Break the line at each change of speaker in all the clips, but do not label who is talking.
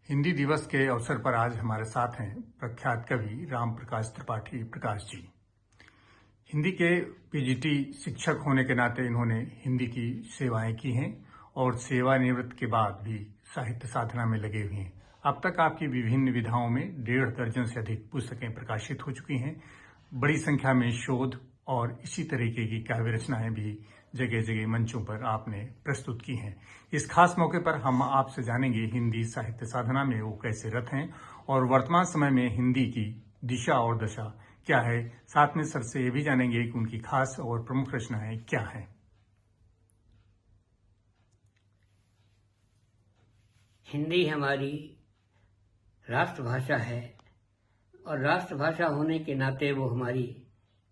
हिंदी दिवस के अवसर पर आज हमारे साथ हैं प्रख्यात कवि राम प्रकाश त्रिपाठी प्रकाश जी। हिंदी के पीजीटी शिक्षक होने के नाते इन्होंने हिंदी की सेवाएं की हैं और सेवानिवृत्त के बाद भी साहित्य साधना में लगे हुए हैं। अब तक आपकी विभिन्न विधाओं में 1.5 दर्जन से अधिक पुस्तकें प्रकाशित हो चुकी हैं। बड़ी संख्या में शोध और इसी तरीके की काव्य रचनाएं भी जगह जगह मंचों पर आपने प्रस्तुत की हैं। इस खास मौके पर हम आपसे जानेंगे हिंदी साहित्य साधना में वो कैसे रत हैं और वर्तमान समय में हिंदी की दिशा और दशा क्या है। साथ में सर से ये भी जानेंगे कि उनकी खास और प्रमुख रचनाएं क्या हैं।
हिंदी हमारी राष्ट्रभाषा है और राष्ट्रभाषा होने के नाते वो हमारी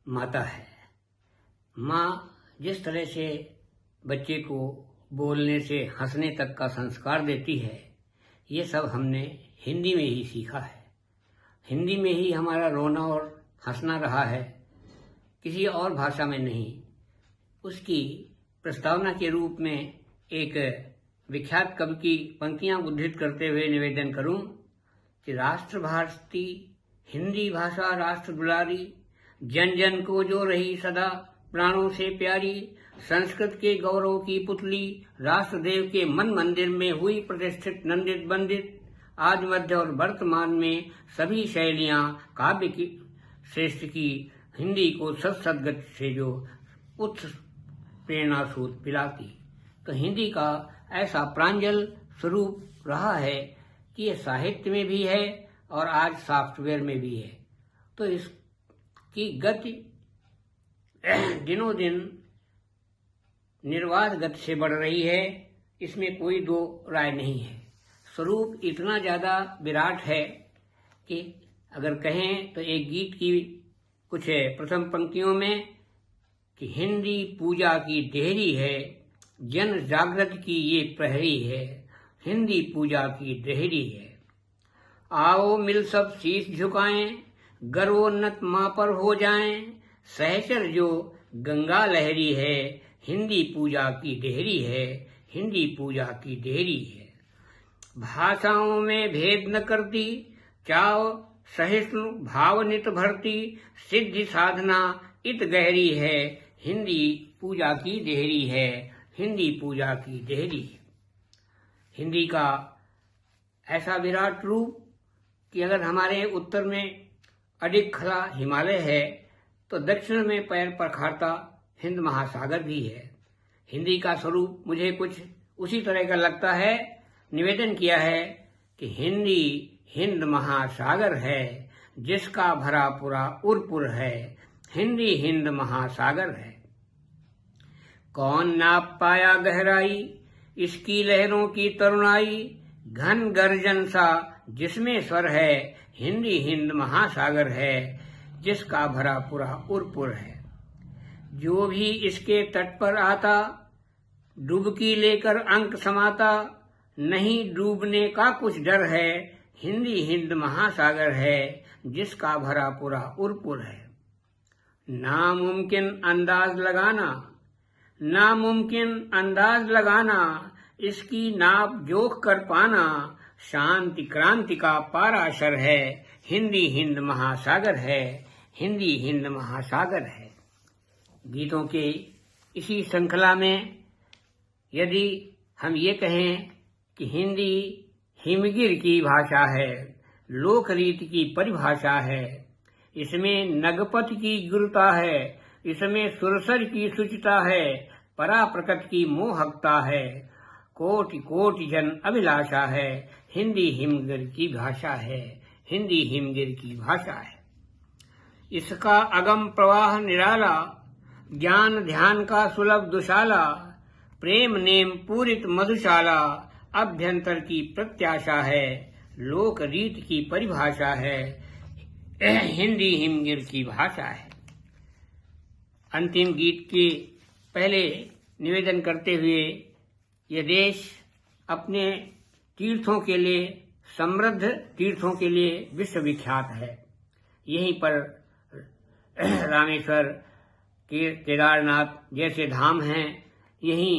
माता है। माँ जिस तरह से बच्चे को बोलने से हंसने तक का संस्कार देती है, ये सब हमने हिंदी में ही सीखा है। हिंदी में ही हमारा रोना और हंसना रहा है, किसी और भाषा में नहीं। उसकी प्रस्तावना के रूप में एक विख्यात कवि की पंक्तियां उद्धृत करते हुए निवेदन करूं कि राष्ट्र भारती हिंदी भाषा राष्ट्र दुलारी, जन जन को जो रही सदा प्राणों से प्यारी, संस्कृत के गौरव की पुतली, राष्ट्रदेव के मन मंदिर में हुई प्रतिष्ठित नंदित बंदित। आज मध्य और वर्तमान में सभी शैलियां काव्य की श्रेष्ठ की, हिंदी को सदगत से जो उच्च प्रेरणा सूत पिलाती। तो हिंदी का ऐसा प्रांजल स्वरूप रहा है कि ये साहित्य में भी है और आज सॉफ्टवेयर में भी है। तो इसकी गति दिनों दिन निर्बाध गति से बढ़ रही है, इसमें कोई दो राय नहीं है। स्वरूप इतना ज्यादा विराट है कि अगर कहें तो एक गीत की कुछ प्रथम पंक्तियों में कि हिंदी पूजा की देहरी है, जन जागृत की ये प्रहरी है, हिंदी पूजा की देहरी है। आओ मिल सब शीश झुकाएं, गर्वोन्नत मां पर हो जाएं, सहचर जो गंगा लहरी है, हिंदी पूजा की देहरी है, हिंदी पूजा की देहरी है। भाषाओं में भेद न करती, चाव सहिष्णु भाव नित भरती, सिद्धि साधना इत गहरी है, हिंदी पूजा की देहरी है, हिंदी पूजा की देहरी है। हिंदी का ऐसा विराट रूप कि अगर हमारे उत्तर में अडिग खला हिमालय है तो दक्षिण में पैर पखारता हिंद महासागर भी है। हिंदी का स्वरूप मुझे कुछ उसी तरह का लगता है। निवेदन किया है कि हिंदी हिंद महासागर है, जिसका भरा पूरा उरपुर है, हिंदी हिंद महासागर है। कौन नाप पाया गहराई इसकी लहरों की तरुणाई, घन गर्जन सा जिसमें स्वर है, हिंदी हिंद महासागर है, जिसका भरा पूरा उरपुर है। जो भी इसके तट पर आता, डुबकी लेकर अंक समाता, नहीं डूबने का कुछ डर है, हिंदी हिंद महासागर है, जिसका भरा पूरा उरपुर है। नामुमकिन अंदाज लगाना, नामुमकिन अंदाज लगाना, इसकी नाप जोख कर पाना, शांति क्रांति का पाराशर है, हिंदी हिंद महासागर है, हिंदी हिंद महासागर है। गीतों के इसी श्रृंखला में यदि हम ये कहें कि हिंदी हिमगिर की भाषा है, लोक रीति की परिभाषा है, इसमें नगपत की गुरुता है, इसमें सुरसर की सुचिता है, परा प्रकट की मोहकता है, कोटि कोटि जन अभिलाषा है, हिंदी हिमगिर की भाषा है, हिंदी हिमगिर की भाषा है। इसका अगम प्रवाह निराला, ज्ञान ध्यान का सुलभ दुशाला, प्रेम नेम पूरित मधुशाला, अभ्यंतर की प्रत्याशा है, लोक रीत की परिभाषा है, हिंदी हिमगिर की भाषा है। अंतिम गीत के पहले निवेदन करते हुए यह देश अपने तीर्थों के लिए, समृद्ध तीर्थों के लिए विश्वविख्यात है। यहीं पर रामेश्वर, केदारनाथ जैसे धाम हैं। यहीं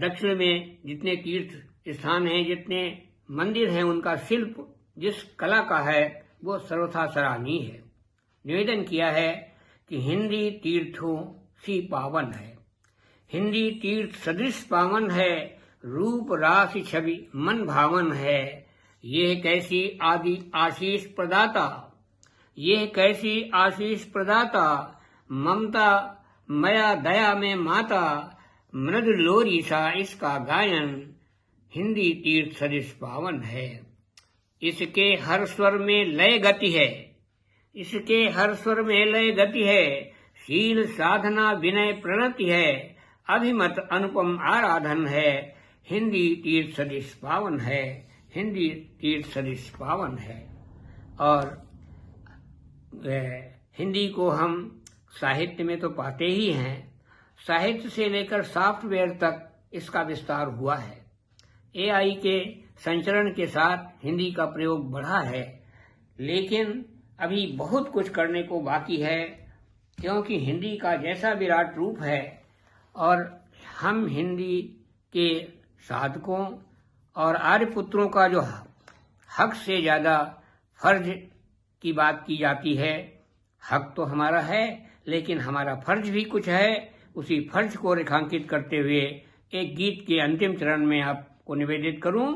दक्षिण में जितने तीर्थ स्थान हैं, जितने मंदिर हैं, उनका शिल्प जिस कला का है वो सर्वथा सराहनीय है। निवेदन किया है कि हिंदी तीर्थों सी पावन है, हिंदी तीर्थ सदृश पावन है, रूप राशि छवि मन भावन है। ये कैसी आदि आशीष प्रदाता, ये कैसी आशीष प्रदाता, ममता मया दया में माता, मृदु लोरी सा इसका गायन, हिंदी तीर्थ सदृश पावन है। इसके हर स्वर में लय गति है, इसके हर स्वर में लय गति है, शील साधना विनय प्रणति है, अभिमत अनुपम आराधन है, हिंदी तीर्थ सदृश पावन है, हिंदी तीर्थ सदृश पावन है। और हिंदी को हम साहित्य में तो पाते ही हैं, साहित्य से लेकर सॉफ्टवेयर तक इसका विस्तार हुआ है। AI के संचरण के साथ हिंदी का प्रयोग बढ़ा है, लेकिन अभी बहुत कुछ करने को बाकी है, क्योंकि हिंदी का जैसा विराट रूप है और हम हिंदी के साधकों और आर्यपुत्रों का जो हक से ज्यादा फर्ज की बात की जाती है। हक तो हमारा है, लेकिन हमारा फर्ज भी कुछ है। उसी फर्ज को रेखांकित करते हुए एक गीत के अंतिम चरण में आपको निवेदित करूं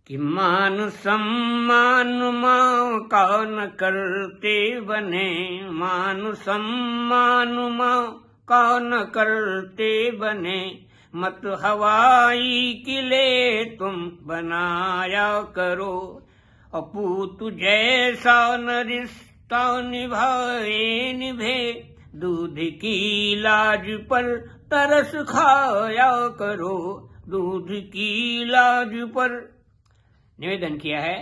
कि मान सम्मान मां का न करते बने, मान सम्मान मां का न करते बने, मत हवाई किले तुम बनाया करो, अपूत जैसा न रिश्ता निभाए निभे, दूध की लाज पर तरस खाया करो, दूध की लाज पर। निवेदन किया है,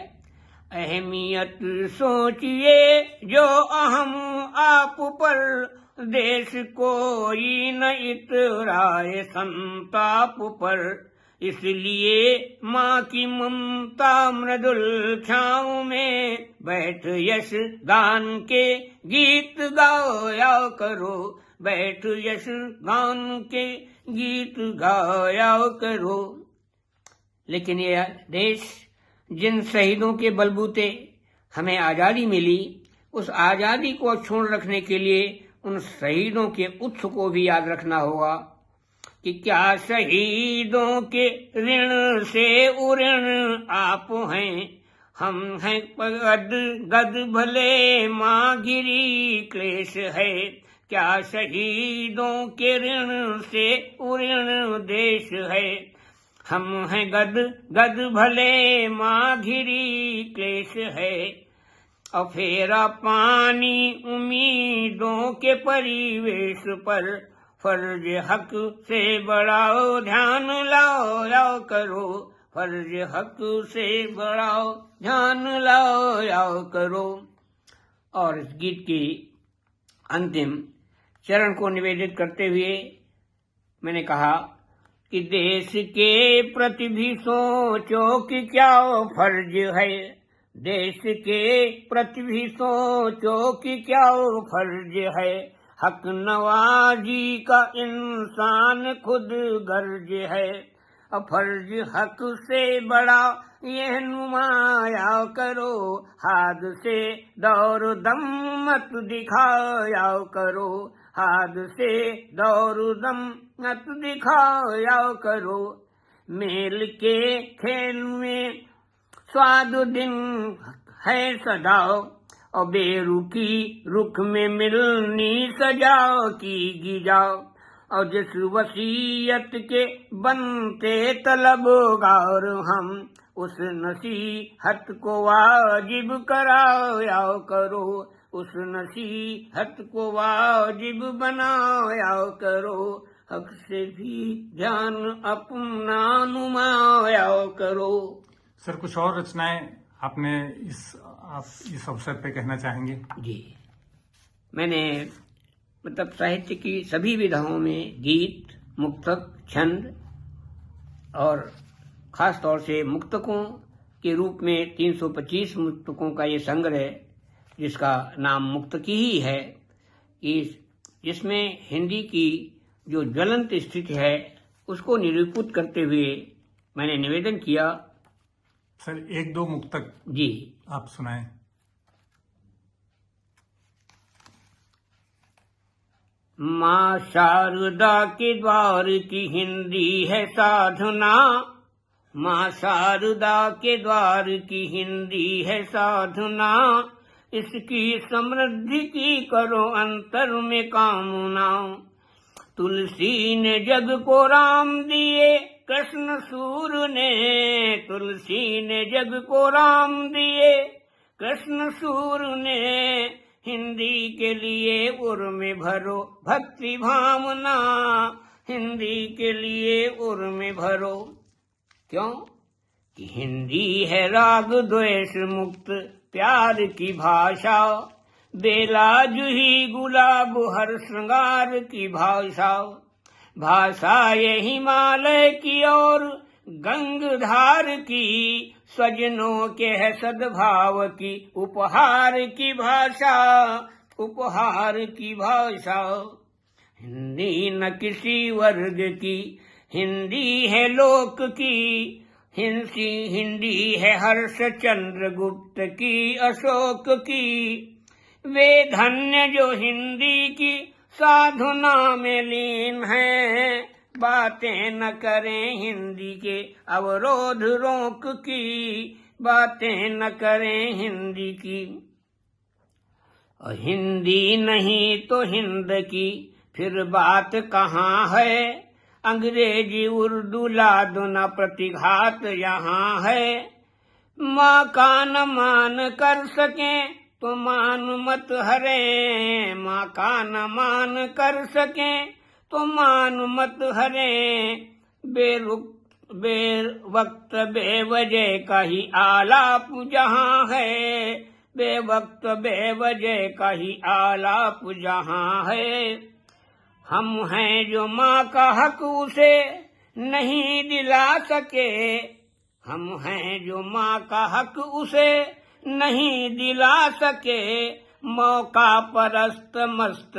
अहमियत सोचिए जो अहम आप पर, देश कोई न इतराए संताप पर, इसलिए माँ की ममता मृदुल छाँव में बैठ यश गान के गीत गाया करो, बैठ यश गान के गीत गाया करो। लेकिन ये देश जिन शहीदों के बलबूते हमें आजादी मिली, उस आजादी को अक्षुण्ण रखने के लिए उन शहीदों के उत्स को भी याद रखना होगा कि क्या शहीदों के ऋण से उऋण आप हैं, हम हैं गद गद भले माँ गिरी क्लेश है, क्या शहीदों के ऋण से उऋण देश है, हम हैं गद गद भले माँ घिरी क्लेश है, अफेरा पानी उम्मीदों के परिवेश पर, फर्ज हक से बढ़ाओ ध्यान लाओ करो, फर्ज हक से बढ़ाओ ध्यान लाओ करो। और इस गीत की अंतिम चरण को निवेदित करते हुए मैंने कहा कि देश के प्रति भी सोचो कि क्या फर्ज है, देश के प्रति भी सोचो कि क्या फर्ज है, हक नवाजी का इंसान खुद गर्ज है, फर्ज हक से बड़ा यह नुमाया करो, हाथ से दौर दम मत दिखाया करो, हाथ से दौर दम मत दिखाया करो, मेल के खेल में स्वाद दिन है सजाओ, और बेरुखी रुख में मिलनी सजाओ की गिजाओ, और जिस वसीयत के बनते तलबगार हम, उस नसीहत को वाजिब कराया करो, उस नसीहत को वाजिब बनाया करो, हक से भी ध्यान अपना नुमाया करो।
सर, कुछ और रचनाएं आपने आप इस अवसर पे कहना चाहेंगे?
जी, मैंने मतलब साहित्य की सभी विधाओं में गीत, मुक्तक, छंद और खास तौर से मुक्तकों के रूप में 325 मुक्तकों का ये संग्रह, जिसका नाम मुक्तकी ही है, जिसमें हिंदी की जो ज्वलंत स्थिति है उसको निरूपित करते हुए मैंने निवेदन किया।
सर, एक दो मुक्तक
जी
आप सुनाएं।
माँ शारदा के द्वार की हिंदी है साधना, माँ शारदा के द्वार की हिंदी है साधना, इसकी समृद्धि की करो अंतर में कामना। तुलसी ने जग को राम दिए कृष्ण सूर ने, तुलसी ने जग को राम दिए कृष्ण सूर ने, हिंदी के लिए उर में भरो भक्ति भावना, हिंदी के लिए उर में भरो। क्यों कि हिंदी है राग द्वेष मुक्त प्यार की भाषा, बेला जूही गुलाब हर श्रृंगार की भाषा, भाषा ये हिमालय की और गंगधार की, स्वजनों के है सद्भाव की उपहार की भाषा, उपहार की भाषा। हिंदी न किसी वर्ग की, हिंदी है लोक की, हिंदी है हर्ष चंद्र गुप्त की अशोक की, वे धन्य जो हिंदी की साधना में लीन है, बातें न करें हिंदी के अवरोध रोक की, बातें न करें हिंदी की। और हिंदी नहीं तो हिंद की फिर बात कहाँ है, अंग्रेजी उर्दू लादो न प्रतिघात यहाँ है, माँ का न मान कर सके तो मान मत हरे, माँ का न मान कर सके तो मान मत हरे, बेवक्त बेवजह का ही आलाप जहाँ है, बेवक्त बेवजह का ही आलाप जहाँ है। हम हैं जो माँ का हक उसे नहीं दिला सके, हम हैं जो माँ का हक उसे नहीं दिला सके, मौका परस्त मस्त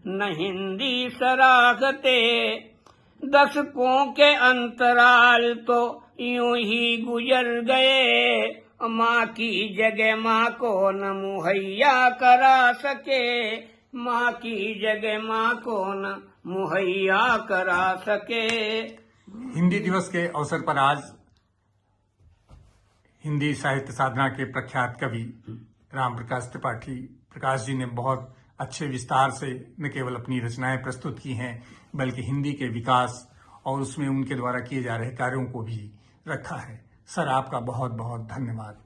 न हिंदी सराहते, दशकों के अंतराल तो यूं ही गुजर गए, माँ की जगह माँ को न मुहैया करा सके, माँ की जगह माँ को न मुहैया करा सके।
हिंदी दिवस के अवसर पर आज हिंदी साहित्य साधना के प्रख्यात कवि राम प्रकाश त्रिपाठी प्रकाश जी ने बहुत अच्छे विस्तार से न केवल अपनी रचनाएं प्रस्तुत की हैं, बल्कि हिंदी के विकास और उसमें उनके द्वारा किए जा रहे कार्यों को भी रखा है। सर, आपका बहुत बहुत धन्यवाद।